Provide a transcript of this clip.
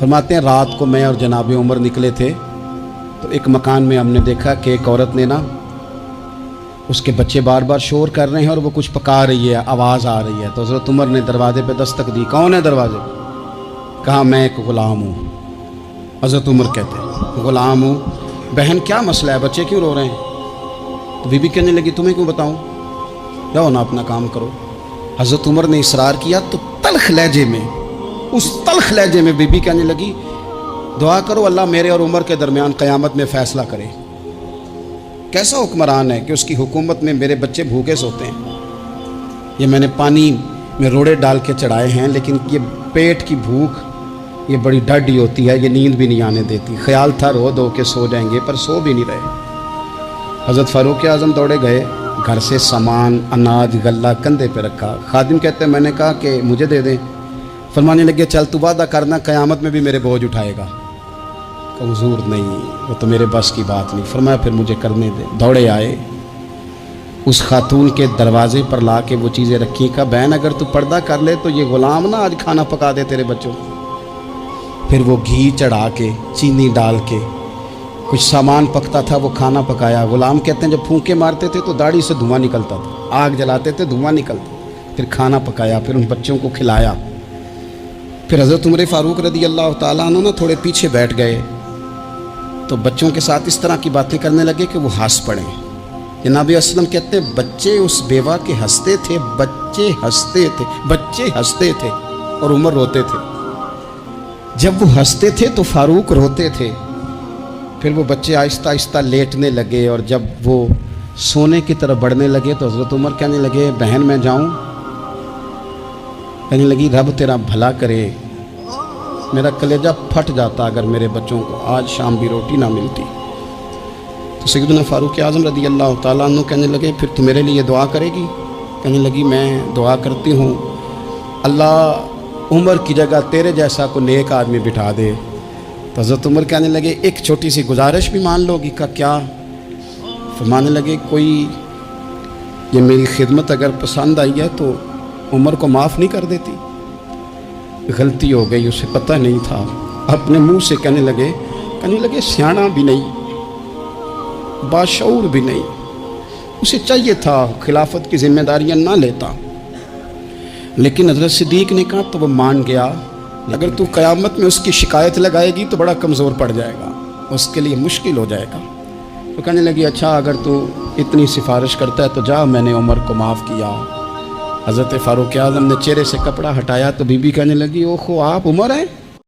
فرماتے ہیں رات کو میں اور جناب عمر نکلے تھے تو ایک مکان میں ہم نے دیکھا کہ ایک عورت نے نا اس کے بچے بار بار شور کر رہے ہیں اور وہ کچھ پکا رہی ہے، آواز آ رہی ہے۔ تو حضرت عمر نے دروازے پہ دستک دی، کون ہے دروازے پہ؟ کہا میں ایک غلام ہوں۔ حضرت عمر کہتے ہیں غلام ہوں، بہن کیا مسئلہ ہے، بچے کیوں رو رہے ہیں؟ تو بی بی کہنے لگی تمہیں کیوں بتاؤں، جاؤ نا اپنا کام کرو۔ حضرت عمر نے اصرار کیا تو تلخ لہجے میں، اس تلخ لہجے میں بی بی کہنے لگی دعا کرو اللہ میرے اور عمر کے درمیان قیامت میں فیصلہ کرے۔ کیسا حکمران ہے کہ اس کی حکومت میں میرے بچے بھوکے سوتے ہیں، یہ میں نے پانی میں روڑے ڈال کے چڑھائے ہیں، لیکن یہ پیٹ کی بھوک یہ بڑی ڈاڈھی ہوتی ہے، یہ نیند بھی نہیں آنے دیتی۔ خیال تھا رو دو کے سو جائیں گے پر سو بھی نہیں رہے۔ حضرت فاروق اعظم دوڑے گئے، گھر سے سامان اناج غلہ کندھے پہ رکھا۔ خادم کہتے ہیں میں نے کہا کہ مجھے دے دیں، فرمانے لگے چل تو وعدہ کرنا قیامت میں بھی میرے بوجھ اٹھائے گا۔ کہ حضور نہیں، وہ تو میرے بس کی بات نہیں۔ فرمایا پھر مجھے کرنے دے۔ دوڑے آئے، اس خاتون کے دروازے پر لا کے وہ چیزیں رکھی، کہا بہن اگر تو پردہ کر لے تو یہ غلام نہ آج کھانا پکا دے تیرے بچوں۔ پھر وہ گھی چڑھا کے چینی ڈال کے کچھ سامان پکتا تھا وہ کھانا پکایا۔ غلام کہتے ہیں جب پھونکے مارتے تھے تو داڑھی سے دھواں نکلتا تھا، آگ جلاتے تھے دھواں نکلتا، پھر کھانا پکایا، پھر ان بچوں کو کھلایا۔ پھر حضرت عمر فاروق رضی اللہ تعالیٰ عنہ تھوڑے پیچھے بیٹھ گئے تو بچوں کے ساتھ اس طرح کی باتیں کرنے لگے کہ وہ ہنس پڑیں۔ جناب اسلم کہتے ہیں بچے اس بیوہ کے ہنستے تھے، بچے ہنستے تھے اور عمر روتے تھے۔ جب وہ ہنستے تھے تو فاروق روتے تھے۔ پھر وہ بچے آہستہ آہستہ لیٹنے لگے اور جب وہ سونے کی طرف بڑھنے لگے تو حضرت عمر کہنے لگے بہن میں جاؤں؟ کہنے لگی رب تیرا بھلا کرے، میرا کلیجہ پھٹ جاتا اگر میرے بچوں کو آج شام بھی روٹی نہ ملتی۔ تو سیدنا فاروق اعظم رضی اللہ تعالیٰ عنہ کہنے لگے پھر تو میرے لیے دعا کرے گی؟ کہنے لگی میں دعا کرتی ہوں اللہ عمر کی جگہ تیرے جیسا کو نیک آدمی بٹھا دے۔ تو حضرت عمر کہنے لگے ایک چھوٹی سی گزارش بھی مان لو گی؟ کا کیا؟ فرمانے لگے کوئی یہ میری خدمت اگر پسند آئی ہے تو عمر کو معاف نہیں کر دیتی؟ غلطی ہو گئی، اسے پتہ نہیں تھا۔ اپنے منہ سے کہنے لگے سیاںا بھی نہیں، باشعور بھی نہیں، اسے چاہیے تھا خلافت کی ذمہ داریاں نہ لیتا۔ لیکن حضرت صدیق نے کہا تو وہ مان گیا، اگر تو قیامت میں اس کی شکایت لگائے گی تو بڑا کمزور پڑ جائے گا، اس کے لیے مشکل ہو جائے گا۔ تو کہنے لگی اچھا اگر تو اتنی سفارش کرتا ہے تو جا، میں نے عمر کو معاف کیا۔ حضرت فاروق اعظم نے چہرے سے کپڑا ہٹایا تو بی بی کہنے لگی اوہو آپ عمر ہیں؟